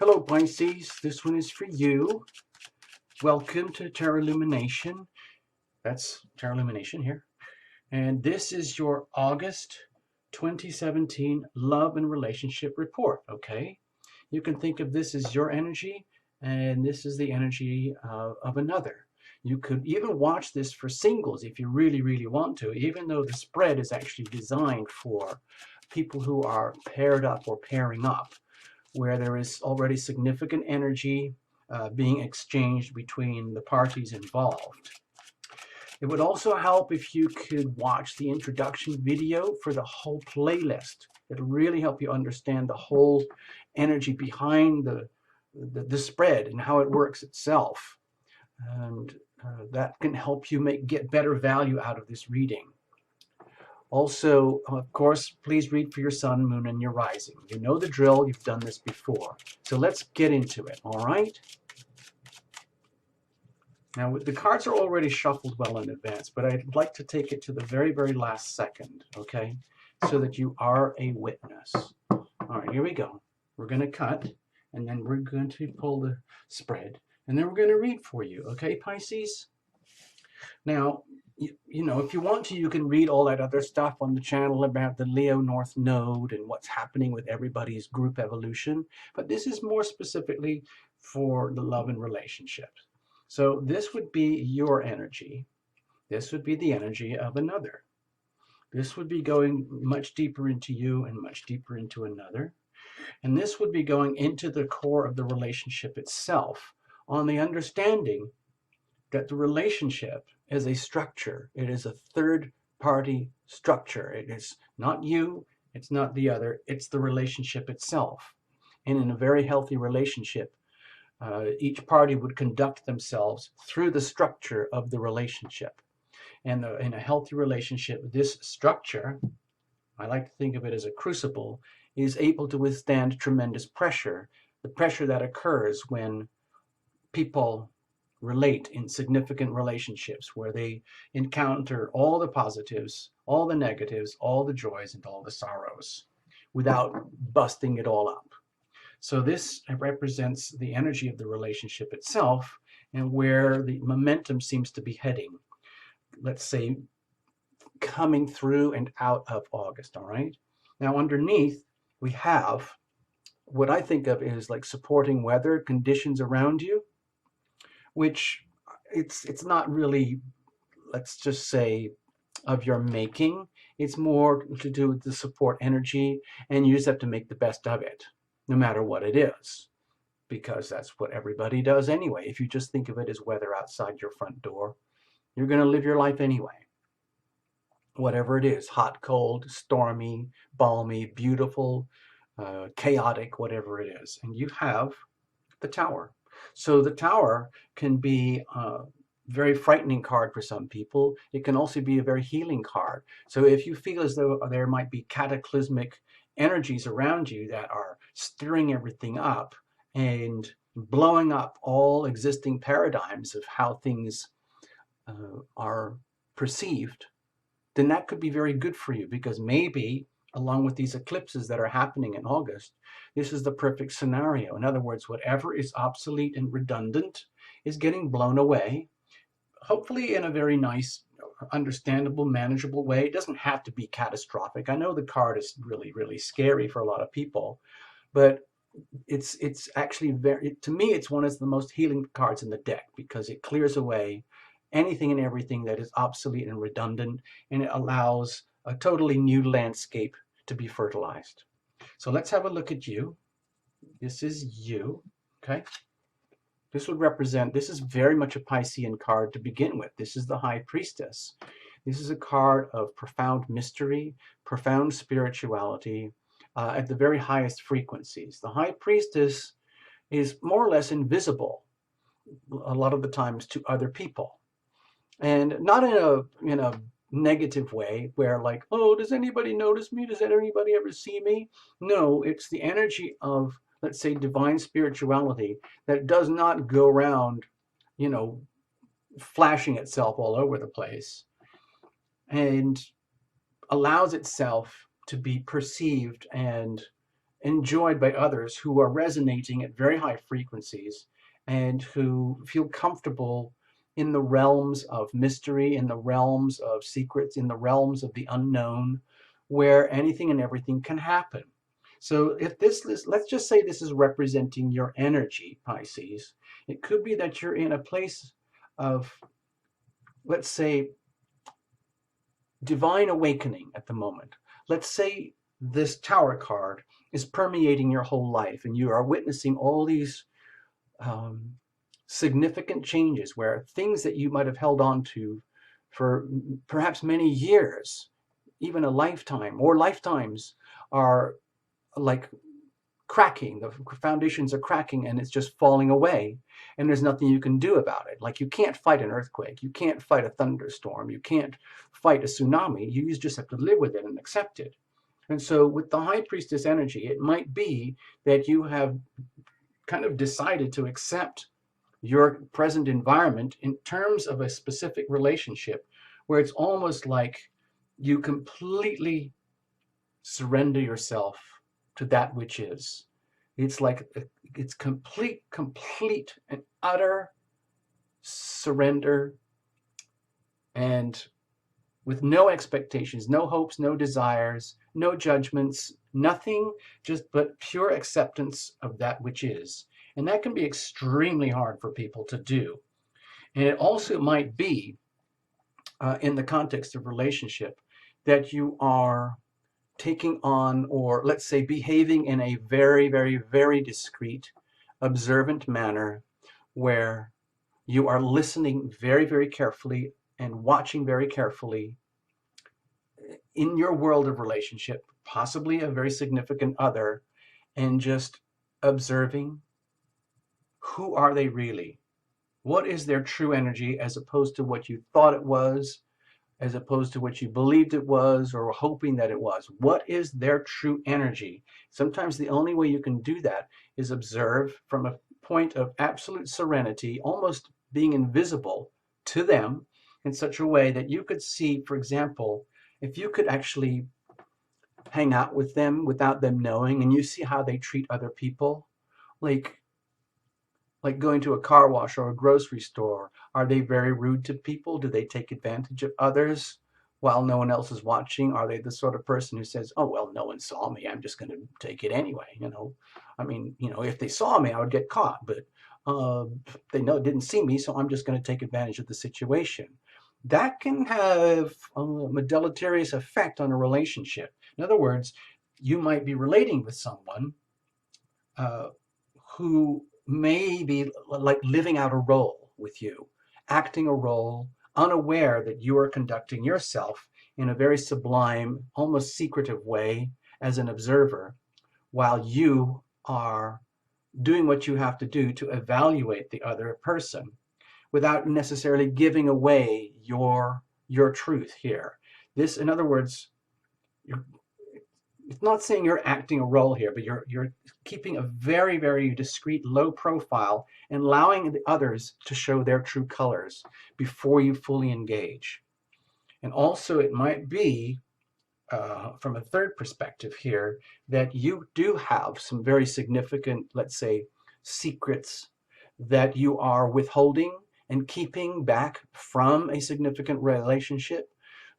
Hello Pisces, this one is for you. Welcome to Tarot Lumination. That's Tarot Lumination here. And this is your August 2017 Love and Relationship Report, okay? You can think of this as your energy, and this is the energy of another. You could even watch this for singles if you really, really want to, even though the spread is actually designed for people who are paired up or pairing up, where there is already significant energy being exchanged between the parties involved. It would also help if you could watch the introduction video for the whole playlist. It'll really help you understand the whole energy behind the spread and how it works itself. And that can help you get better value out of this reading. Also, of course, please read for your sun, moon, and your rising. You know the drill. You've done this before. So let's get into it, all right? Now, the cards are already shuffled well in advance, but I'd like to take it to the very, very last second, okay? So that you are a witness. All right, here we go. We're going to cut, and then we're going to pull the spread, and then we're going to read for you, okay, Pisces? Now, you know, if you want to, you can read all that other stuff on the channel about the Leo North Node and what's happening with everybody's group evolution. But this is more specifically for the love and relationships. So this would be your energy. This would be the energy of another. This would be going much deeper into you and much deeper into another. And this would be going into the core of the relationship itself, on the understanding that the relationship is a structure. It is a third-party structure. It is not you, it's not the other, it's the relationship itself. And in a very healthy relationship, each party would conduct themselves through the structure of the relationship. And in a healthy relationship, this structure, I like to think of it as a crucible, is able to withstand tremendous pressure, the pressure that occurs when people relate in significant relationships where they encounter all the positives, all the negatives, all the joys, and all the sorrows without busting it all up. So this represents the energy of the relationship itself and where the momentum seems to be heading. Let's say coming through and out of August, all right? Now underneath, we have what I think of is like supporting weather conditions around you, which it's not really, let's just say, of your making. It's more to do with the support energy, and you just have to make the best of it, no matter what it is, because that's what everybody does anyway. If you just think of it as weather outside your front door, you're going to live your life anyway. Whatever it is, hot, cold, stormy, balmy, beautiful, chaotic, whatever it is. And you have the Tower. So the Tower can be a very frightening card for some people. It can also be a very healing card. So if you feel as though there might be cataclysmic energies around you that are stirring everything up and blowing up all existing paradigms of how things are perceived, then that could be very good for you, because maybe along with these eclipses that are happening in August, this is the perfect scenario. In other words, whatever is obsolete and redundant is getting blown away, hopefully in a very nice, understandable, manageable way. It doesn't have to be catastrophic. I know the card is really, really scary for a lot of people, but it's actually very, to me, it's one of the most healing cards in the deck, because it clears away anything and everything that is obsolete and redundant, and it allows a totally new landscape to be fertilized. So let's have a look at you. This is you, okay? This would represent, this is very much a Piscean card to begin with. This is the High Priestess. This is a card of profound mystery, profound spirituality, at the very highest frequencies. The High Priestess is more or less invisible a lot of the times to other people. And not in a negative way where like, oh, does anybody notice me? Does anybody ever see me? No, it's the energy of, let's say, divine spirituality that does not go around, you know, flashing itself all over the place, and allows itself to be perceived and enjoyed by others who are resonating at very high frequencies and who feel comfortable in the realms of mystery, in the realms of secrets, in the realms of the unknown, where anything and everything can happen. So if this is, let's just say this is representing your energy, Pisces, it could be that you're in a place of, let's say, divine awakening at the moment. Let's say this Tower card is permeating your whole life and you are witnessing all these um, significant changes where things that you might have held on to for perhaps many years, even a lifetime or lifetimes, are like cracking. The foundations are cracking and it's just falling away, and there's nothing you can do about it. Like, you can't fight an earthquake, you can't fight a thunderstorm, you can't fight a tsunami. You just have to live with it and accept it. And so with the High Priestess energy, it might be that you have kind of decided to accept your present environment in terms of a specific relationship where it's almost like you completely surrender yourself to that which is. It's like it's complete and utter surrender, and with no expectations, no hopes, no desires, no judgments, nothing, just but pure acceptance of that which is. And that can be extremely hard for people to do. And it also might be, in the context of relationship, that you are taking on, or let's say behaving in a very, very, very discreet, observant manner where you are listening very, very carefully and watching very carefully in your world of relationship, possibly a very significant other, and just observing who are they really? What is their true energy as opposed to what you thought it was, as opposed to what you believed it was or hoping that it was? What is their true energy? Sometimes the only way you can do that is observe from a point of absolute serenity, almost being invisible to them in such a way that you could see, for example, if you could actually hang out with them without them knowing and you see how they treat other people, like going to a car wash or a grocery store. Are they very rude to people? Do they take advantage of others while no one else is watching? Are they the sort of person who says, oh, well, no one saw me, I'm just going to take it anyway? I mean, if they saw me, I would get caught, but they didn't see me, so I'm just going to take advantage of the situation. That can have a deleterious effect on a relationship. In other words, you might be relating with someone uh, who may be like living out a role with you, acting a role, unaware that you are conducting yourself in a very sublime, almost secretive way as an observer, while you are doing what you have to do to evaluate the other person without necessarily giving away your truth here. This, in other words, it's not saying you're acting a role here, but you're keeping a very, very discreet, low profile and allowing the others to show their true colors before you fully engage. And also, it might be, from a third perspective here, that you do have some very significant, let's say, secrets that you are withholding and keeping back from a significant relationship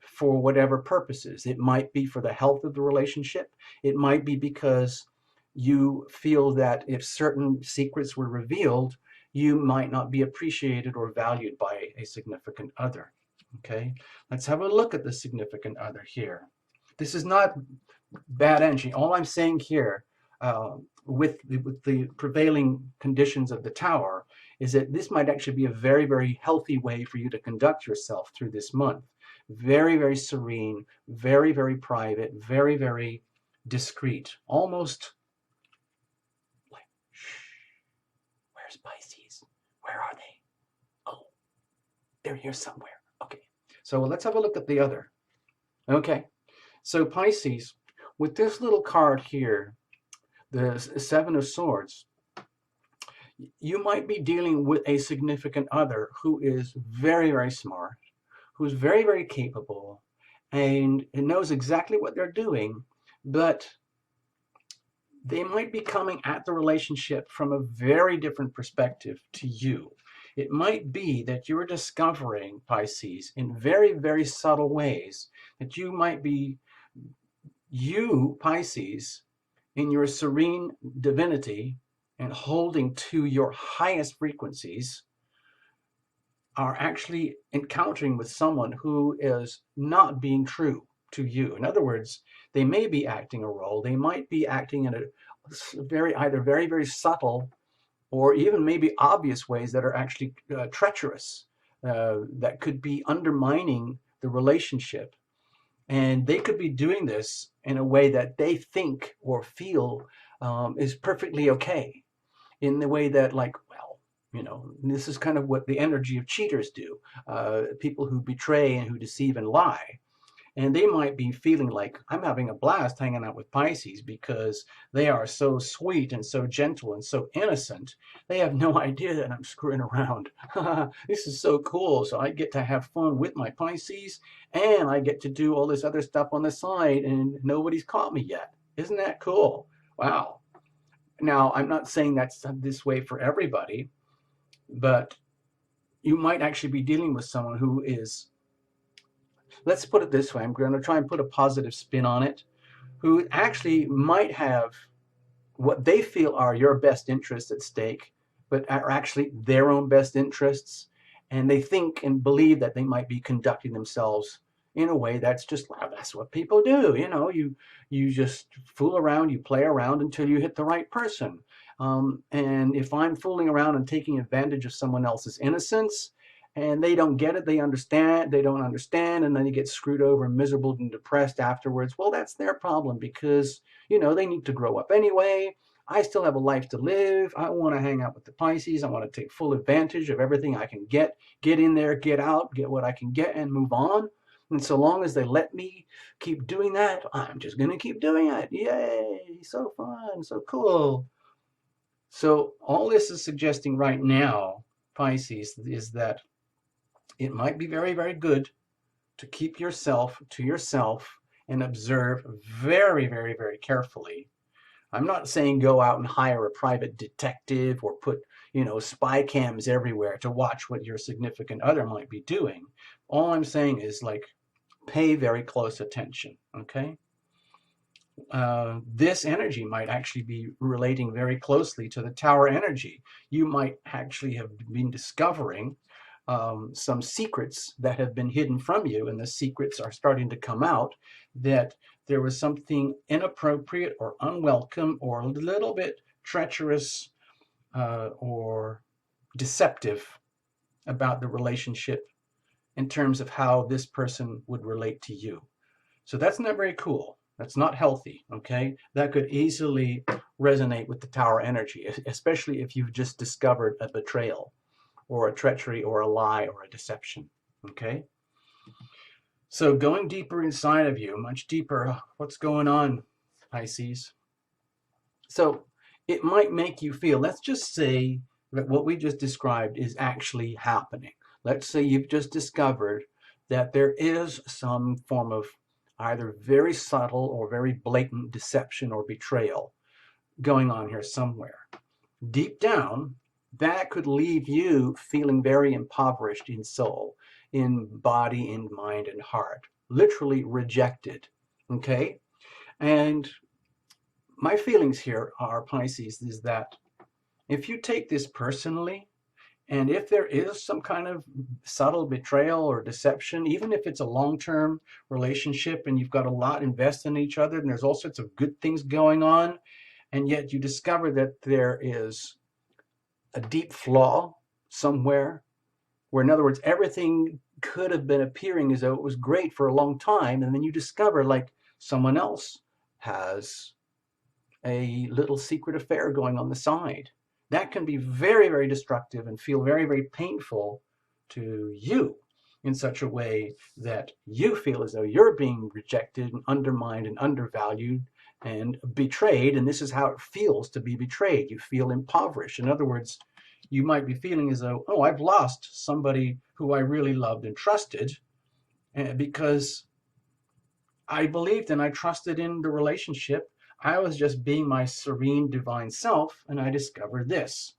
for whatever purposes. It might be for the health of the relationship. It might be because you feel that if certain secrets were revealed, you might not be appreciated or valued by a significant other. Okay, let's have a look at the significant other here. This is not bad energy. All I'm saying here, with the prevailing conditions of the Tower, is that this might actually be a very, very healthy way for you to conduct yourself through this month. Very, very serene, very, very private, very, very discreet. Almost like, shh, where's Pisces? Where are they? Oh, they're here somewhere. Okay, so let's have a look at the other. Okay, so Pisces, with this little card here, the Seven of Swords, you might be dealing with a significant other who is very, very smart, who's very, very capable, and knows exactly what they're doing, but they might be coming at the relationship from a very different perspective to you. It might be that you're discovering, Pisces, in very, very subtle ways that you might be, you, Pisces, in your serene divinity and holding to your highest frequencies, are actually encountering with someone who is not being true to you. In other words, they may be acting a role. They might be acting in a either very, very subtle or even maybe obvious ways that are actually treacherous, that could be undermining the relationship. And they could be doing this in a way that they think or feel is perfectly okay, in the way that, like, well, this is kind of what the energy of cheaters do, people who betray and who deceive and lie. And they might be feeling like, I'm having a blast hanging out with Pisces because they are so sweet and so gentle and so innocent. They have no idea that I'm screwing around. This is so cool. So I get to have fun with my Pisces and I get to do all this other stuff on the side and nobody's caught me yet. Isn't that cool? Wow. Now, I'm not saying that's this way for everybody, but you might actually be dealing with someone who is, let's put it this way, I'm going to try and put a positive spin on it, who actually might have what they feel are your best interests at stake, but are actually their own best interests. And they think and believe that they might be conducting themselves in a way that's just, well, that's what people do. You just fool around, you play around until you hit the right person. And if I'm fooling around and taking advantage of someone else's innocence, and they don't get it, they don't understand, and then they get screwed over and miserable and depressed afterwards, well, that's their problem, because they need to grow up anyway. I still have a life to live. I want to hang out with the Pisces. I want to take full advantage of everything I can get in there, get out, get what I can get, and move on. And so long as they let me keep doing that, I'm just going to keep doing it. Yay, so fun, so cool. So all this is suggesting right now, Pisces, is that it might be very, very good to keep yourself to yourself and observe very, very, very carefully. I'm not saying go out and hire a private detective or put, spy cams everywhere to watch what your significant other might be doing. All I'm saying is, like, pay very close attention, okay? This energy might actually be relating very closely to the tower energy. You might actually have been discovering some secrets that have been hidden from you, and the secrets are starting to come out, that there was something inappropriate or unwelcome or a little bit treacherous or deceptive about the relationship in terms of how this person would relate to you. So that's not very cool. That's not healthy, okay? That could easily resonate with the tower energy, especially if you've just discovered a betrayal or a treachery or a lie or a deception, okay? So going deeper inside of you, much deeper, what's going on, Pisces? So it might make you feel, let's just say that what we just described is actually happening. Let's say you've just discovered that there is some form of either very subtle or very blatant deception or betrayal going on here somewhere. Deep down, that could leave you feeling very impoverished in soul, in body, in mind, and heart. Literally rejected, okay? And my feelings here are, Pisces, is that if you take this personally, and if there is some kind of subtle betrayal or deception, even if it's a long-term relationship and you've got a lot invested in each other and there's all sorts of good things going on, and yet you discover that there is a deep flaw somewhere, where, in other words, everything could have been appearing as though it was great for a long time, and then you discover, like, someone else has a little secret affair going on the side. That can be very, very destructive and feel very, very painful to you, in such a way that you feel as though you're being rejected and undermined and undervalued and betrayed. And this is how it feels to be betrayed. You feel impoverished. In other words, you might be feeling as though, oh, I've lost somebody who I really loved and trusted, because I believed and I trusted in the relationship. I was just being my serene divine self, and I discovered this.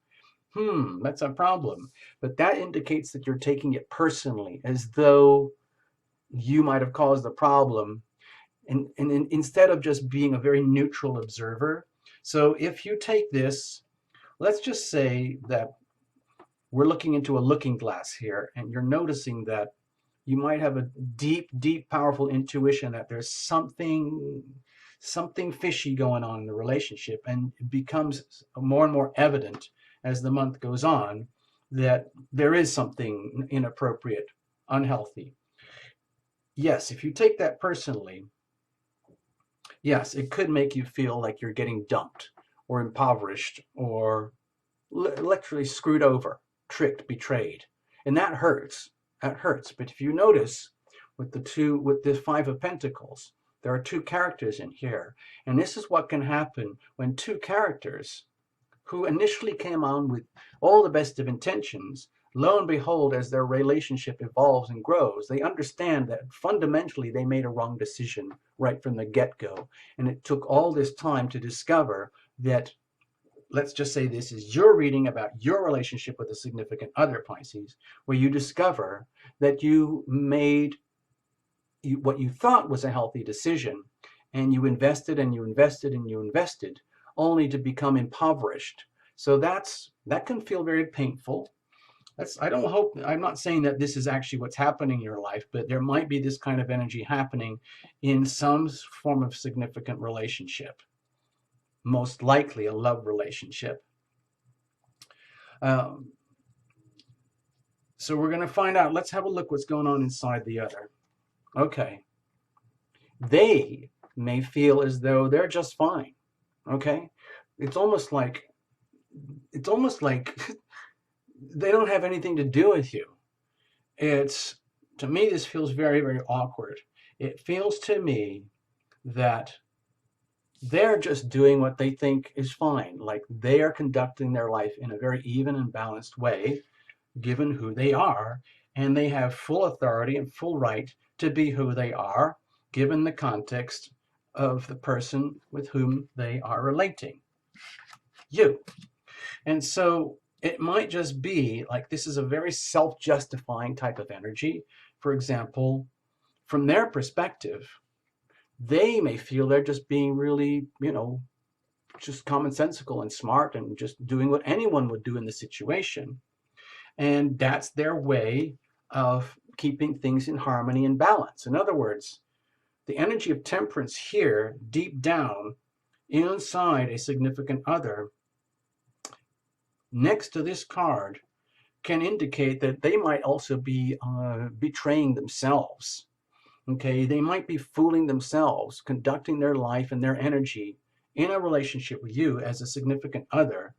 That's a problem. But that indicates that you're taking it personally, as though you might have caused the problem, and instead of just being a very neutral observer. So if you take this, let's just say that we're looking into a looking glass here, and you're noticing that you might have a deep, deep, powerful intuition that there's something fishy going on in the relationship, and it becomes more and more evident as the month goes on that there is something inappropriate, unhealthy. Yes, if you take that personally, yes, it could make you feel like you're getting dumped or impoverished or literally screwed over, tricked, betrayed. And that hurts. That hurts. But if you notice with the Five of Pentacles, there are two characters in here. And this is what can happen when two characters who initially came on with all the best of intentions, lo and behold, as their relationship evolves and grows, they understand that fundamentally they made a wrong decision right from the get-go. And it took all this time to discover that, let's just say this is your reading about your relationship with a significant other, Pisces, where you discover that you made what you thought was a healthy decision, and you invested and you invested and you invested, only to become impoverished. So that can feel very painful. I'm not saying that this is actually what's happening in your life, but there might be this kind of energy happening in some form of significant relationship, most likely a love relationship. So we're going to find out. Let's have a look what's going on inside the other. Okay. They may feel as though they're just fine. Okay. It's almost like they don't have anything to do with you. To me, this feels very, very awkward. It feels to me that they're just doing what they think is fine. Like they are conducting their life in a very even and balanced way, given who they are, and they have full authority and full right to be who they are, given the context of the person with whom they are relating. You. And so it might just be like this is a very self-justifying type of energy. For example, from their perspective, they may feel they're just being really, just commonsensical and smart and just doing what anyone would do in the situation. And that's their way of keeping things in harmony and balance. In other words, the energy of temperance here, deep down, inside a significant other, next to this card, can indicate that they might also be betraying themselves. Okay, they might be fooling themselves, conducting their life and their energy in a relationship with you as a significant other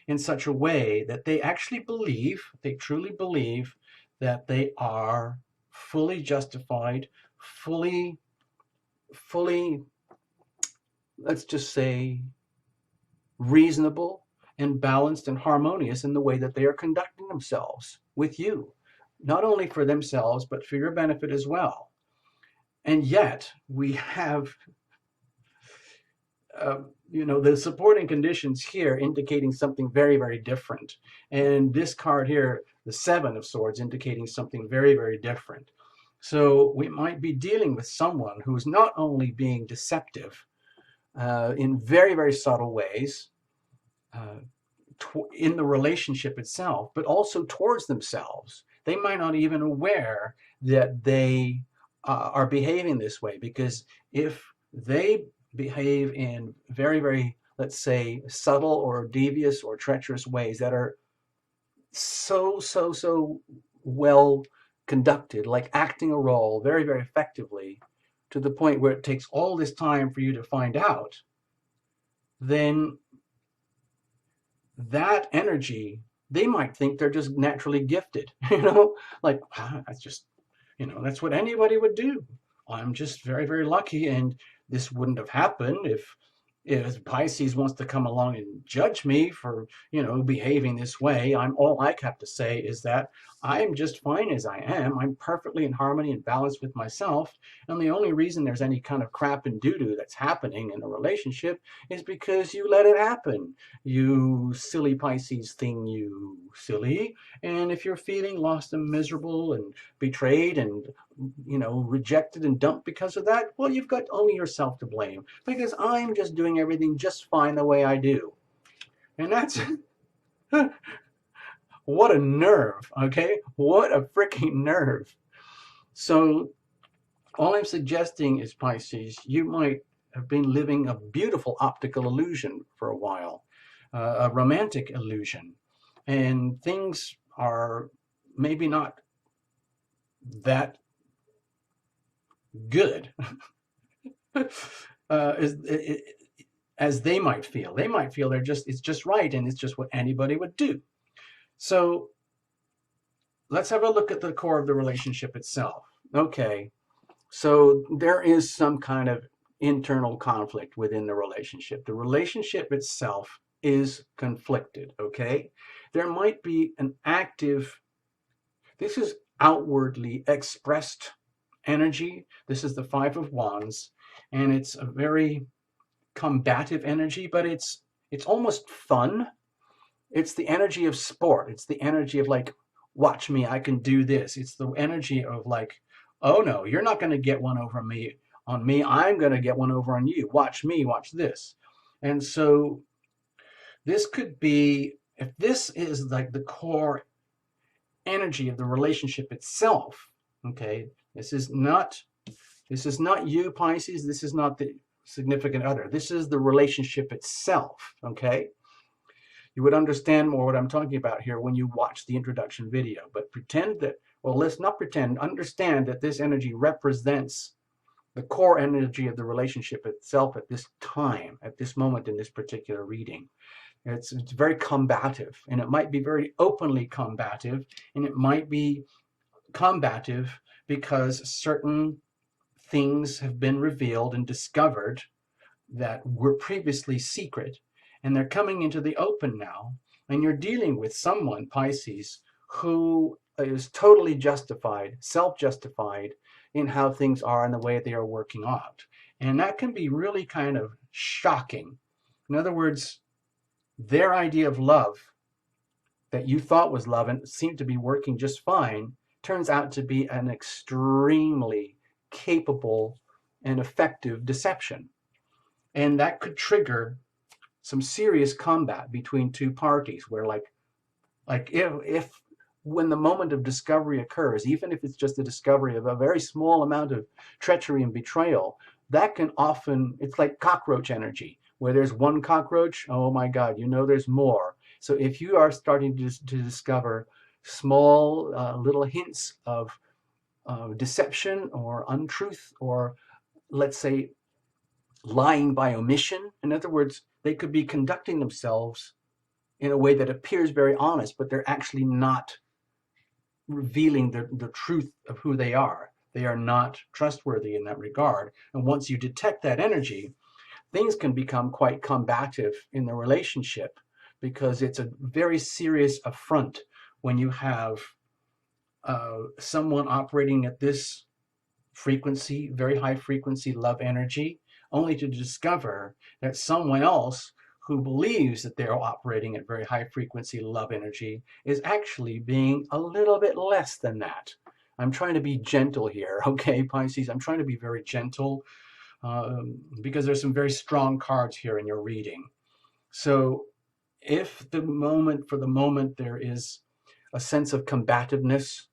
in such a way that they actually they truly believe that they are fully justified, fully, let's just say, reasonable and balanced and harmonious in the way that they are conducting themselves with you, not only for themselves, but for your benefit as well. And yet we have, the supporting conditions here indicating something very, very different. And this card here, the Seven of Swords, indicating something very, very different. So we might be dealing with someone who's not only being deceptive in very, very subtle ways in the relationship itself, but also towards themselves. They might not even aware that they are behaving this way, because if they behave in very, very, let's say, subtle or devious or treacherous ways that are so well conducted, like acting a role very, very effectively, to the point where it takes all this time for you to find out, then that energy, they might think they're just naturally gifted, like, that's just, that's what anybody would do. I'm just very, very lucky, and this wouldn't have happened if Pisces wants to come along and judge me for, behaving this way. All I have to say is that I'm just fine as I am. I'm perfectly in harmony and balance with myself. And the only reason there's any kind of crap and doo-doo that's happening in a relationship is because you let it happen. You silly Pisces thing, you silly. And if you're feeling lost and miserable and betrayed and, rejected and dumped because of that, well, you've got only yourself to blame, because I'm just doing everything just fine the way I do. And that's what a nerve, okay? What a freaking nerve. So all I'm suggesting is, Pisces, you might have been living a beautiful optical illusion for a while, a romantic illusion, and things are maybe not that good as they might feel. They might feel it's just right, and it's just what anybody would do. So let's have a look at the core of the relationship itself. Okay, so there is some kind of internal conflict within the relationship. The relationship itself is conflicted, okay? There might be an active, this is outwardly expressed energy. This is the Five of Wands, and it's a very combative energy, but it's almost fun. It's the energy of sport. It's the energy of like, watch me, I can do this. It's the energy of like, oh no, you're not going to get one over me on me. I'm going to get one over on you. Watch me, watch this. And so this could be, if this is like the core energy of the relationship itself, okay, this is not you, Pisces. This is not the significant other. This is the relationship itself, okay? You would understand more what I'm talking about here when you watch the introduction video. But let's not pretend, understand that this energy represents the core energy of the relationship itself at this time, at this moment in this particular reading. It's very combative, and it might be very openly combative, and it might be combative because certain things have been revealed and discovered that were previously secret, and they're coming into the open now, and you're dealing with someone, Pisces, who is totally justified, self-justified in how things are and the way they are working out. And that can be really kind of shocking. In other words, their idea of love that you thought was love and seemed to be working just fine turns out to be an extremely capable and effective deception. And that could trigger some serious combat between two parties where if when the moment of discovery occurs, even if it's just a discovery of a very small amount of treachery and betrayal, that can often, it's like cockroach energy, where there's one cockroach, oh my God, there's more. So if you are starting to discover small little hints of deception or untruth, or let's say lying by omission, in other words, they could be conducting themselves in a way that appears very honest, but they're actually not revealing the truth of who they are. They are not trustworthy in that regard. And once you detect that energy, things can become quite combative in the relationship, because it's a very serious affront when you have someone operating at this frequency, very high frequency love energy, only to discover that someone else who believes that they're operating at very high frequency love energy is actually being a little bit less than that. I'm trying to be gentle here, okay, Pisces? I'm trying to be very gentle because there's some very strong cards here in your reading. So if for the moment there is a sense of combativeness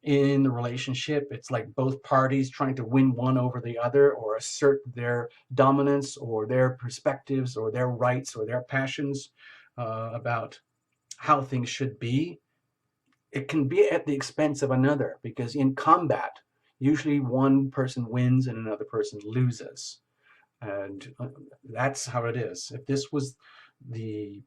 in the relationship, it's like both parties trying to win one over the other, or assert their dominance or their perspectives or their rights or their passions about how things should be. It can be at the expense of another, because in combat, usually one person wins and another person loses. And that's how it is. If this was the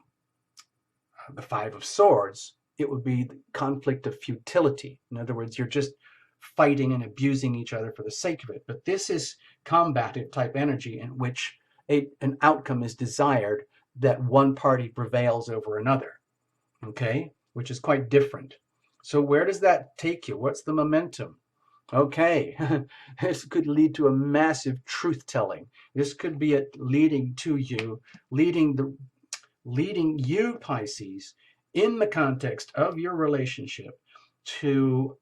Five of Swords, it would be the conflict of futility. In other words, you're just fighting and abusing each other for the sake of it. But this is combative type energy in which an outcome is desired, that one party prevails over another, okay? Which is quite different. So where does that take you? What's the momentum? Okay, this could lead to a massive truth telling. This could be it leading to you, leading you, Pisces, in the context of your relationship to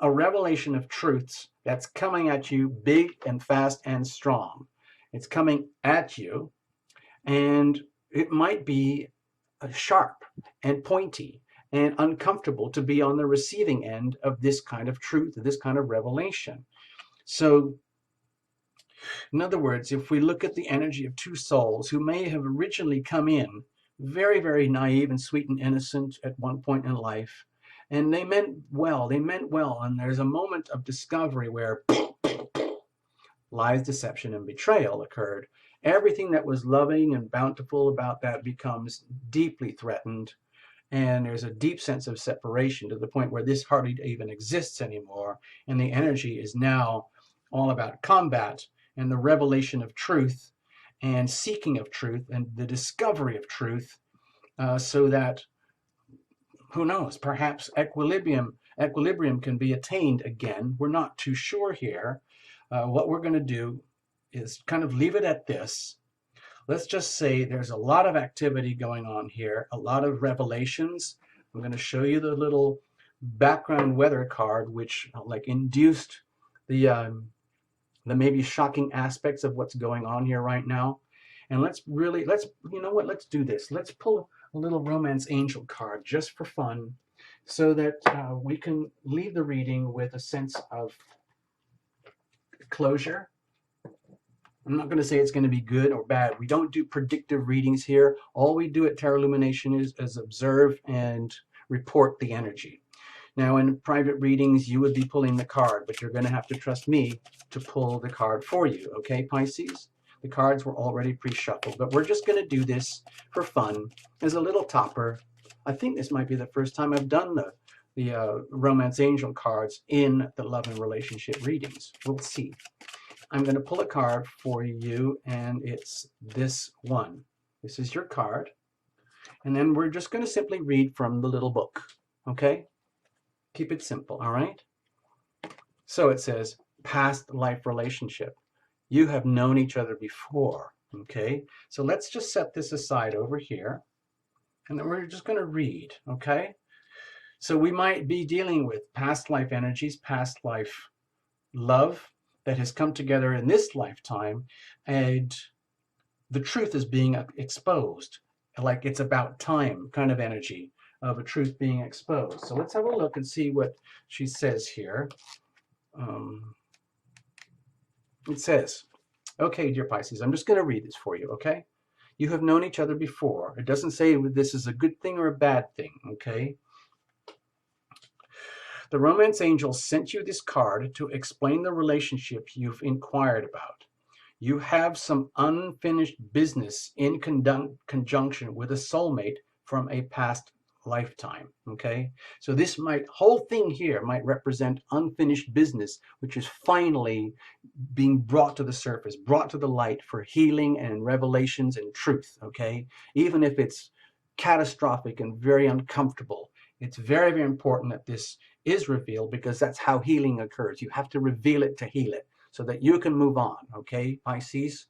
a revelation of truths that's coming at you big and fast and strong. It's coming at you, and it might be sharp and pointy and uncomfortable to be on the receiving end of this kind of truth, this kind of revelation. So, in other words, if we look at the energy of two souls who may have originally come in very, very naive and sweet and innocent at one point in life, and they meant well, and there's a moment of discovery where lies, deception, and betrayal occurred. Everything that was loving and bountiful about that becomes deeply threatened, and there's a deep sense of separation to the point where this hardly even exists anymore, and the energy is now all about combat and the revelation of truth and seeking of truth and the discovery of truth, so that, who knows, perhaps equilibrium can be attained again. We're not too sure here. What we're going to do is kind of leave it at this. Let's just say there's a lot of activity going on here, a lot of revelations. I'm going to show you the little background weather card, which like induced the maybe shocking aspects of what's going on here right now. And let's you know what, let's do this. Let's pull a little romance angel card just for fun, so that we can leave the reading with a sense of closure. I'm not going to say it's going to be good or bad. We don't do predictive readings here. All we do at Tarot Lumination is observe and report the energy. Now, in private readings, you would be pulling the card, but you're going to have to trust me to pull the card for you, okay, Pisces? The cards were already pre-shuffled, but we're just going to do this for fun as a little topper. I think this might be the first time I've done the Romance Angel cards in the love and relationship readings. We'll see. I'm going to pull a card for you, and it's this one. This is your card. And then we're just going to simply read from the little book, okay? Keep it simple, all right? So it says, past life relationship. You have known each other before, okay? So let's just set this aside over here, and then we're just going to read, okay? So we might be dealing with past life energies, past life love that has come together in this lifetime, and the truth is being exposed, like it's about time kind of energy of a truth being exposed. So let's have a look and see what she says here. It says, okay, dear Pisces, I'm just going to read this for you, okay? You have known each other before. It doesn't say this is a good thing or a bad thing, okay? The romance angel sent you this card to explain the relationship you've inquired about. You have some unfinished business in conjunction with a soulmate from a past lifetime, okay? So this whole thing here might represent unfinished business, which is finally being brought to the surface, brought to the light for healing and revelations and truth, okay? Even if it's catastrophic and very uncomfortable, it's very, very important that this is revealed, because that's how healing occurs. You have to reveal it to heal it, so that you can move on, okay, Pisces,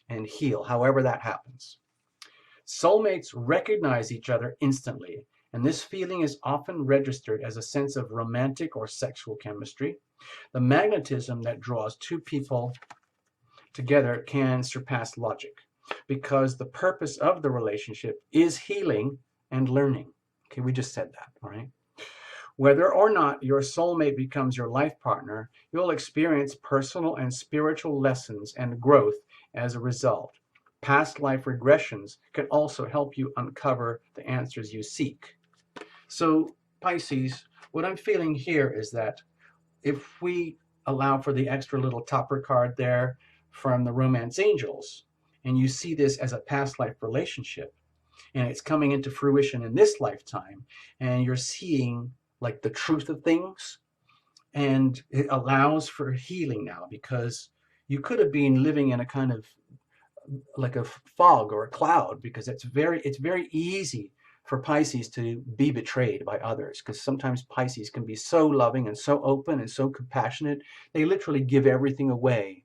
and heal, however that happens. Soulmates recognize each other instantly, and this feeling is often registered as a sense of romantic or sexual chemistry. The magnetism that draws two people together can surpass logic, because the purpose of the relationship is healing and learning. Okay, we just said that, all right? Whether or not your soulmate becomes your life partner, you'll experience personal and spiritual lessons and growth as a result. Past life regressions can also help you uncover the answers you seek. So, Pisces, what I'm feeling here is that if we allow for the extra little topper card there from the Romance Angels, and you see this as a past life relationship, and it's coming into fruition in this lifetime, and you're seeing like the truth of things, and it allows for healing now, because you could have been living in a kind of like a fog or a cloud, because it's very easy for Pisces to be betrayed by others, because sometimes Pisces can be so loving and so open and so compassionate. They literally give everything away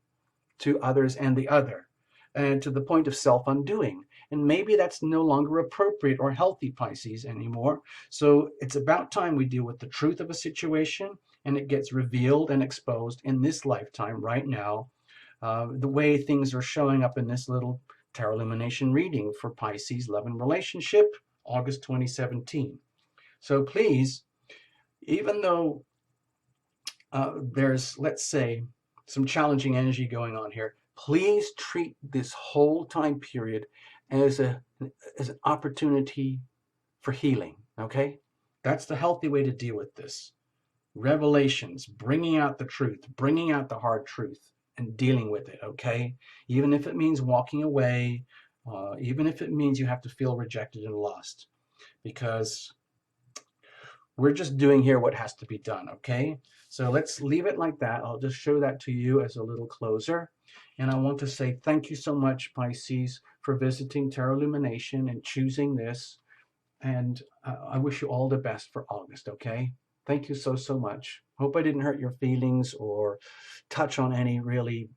to others and the other, and to the point of self-undoing. And maybe that's no longer appropriate or healthy, Pisces, anymore. So it's about time we deal with the truth of a situation, and it gets revealed and exposed in this lifetime right now. The way things are showing up in this little tarot illumination reading for Pisces love and relationship, August 2017. So please, even though there's, let's say, some challenging energy going on here, please treat this whole time period as an opportunity for healing, okay? That's the healthy way to deal with this. Revelations, bringing out the truth, bringing out the hard truth, and dealing with it, okay? Even if it means walking away, even if it means you have to feel rejected and lost, because we're just doing here what has to be done, okay? So let's leave it like that. I'll just show that to you as a little closer. And I want to say thank you so much, Pisces, for visiting Tarot Illumination and choosing this. And I wish you all the best for August, okay? Thank you so, so much. Hope I didn't hurt your feelings or touch on any really,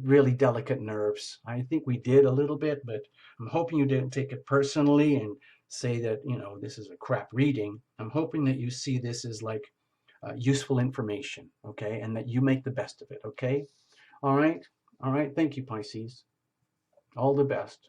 really delicate nerves. I think we did a little bit, but I'm hoping you didn't take it personally and say that, you know, this is a crap reading. I'm hoping that you see this as like useful information, okay? And that you make the best of it, okay? All right? All right. Thank you, Pisces. All the best.